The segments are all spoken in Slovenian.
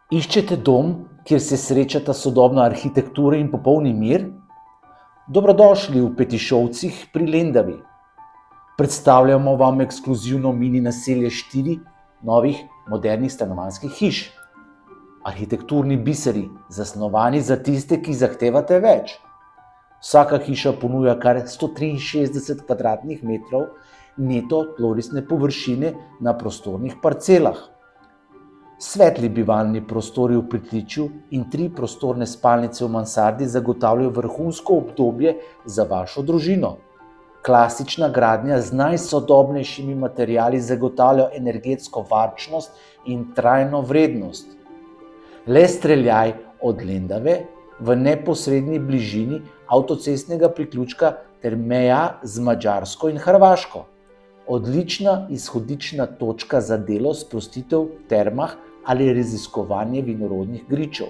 Iščete dom, kjer se srečata sodobna arhitektura in popolni mir? Dobrodošli v Petišovcih pri Lendavi. Predstavljamo vam ekskluzivno mini naselje 4 novih modernih stanovanjskih hiš. Arhitekturni biseri, zasnovani za tiste, ki zahtevate več. Vsaka hiša ponuja kar 163 kvadratnih metrov neto tlorisne površine na prostornih parcelah. Svetli bivalni prostori v pritličju in 3 prostorne spalnice v mansardi zagotavljajo vrhunsko obdobje za vašo družino. Klasična gradnja z najsodobnejšimi materiali zagotavlja energetsko varčnost in trajno vrednost. Le streljaj od Lendave v neposredni bližini avtocestnega priključka ter meja z Madžarsko in Hrvaško. Odlična izhodiščna točka za delo, sprostitev v termah ali raziskovanje vinorodnih gričev.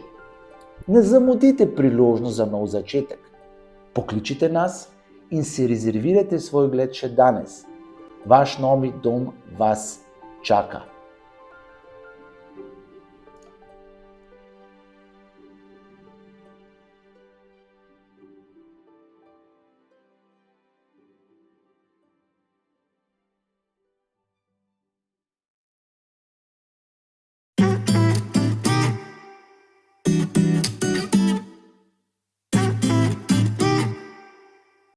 Ne zamudite priložnost za nov začetek. Pokličite nas in si rezervirajte svoj ogled še danes. Vaš novi dom vas čaka.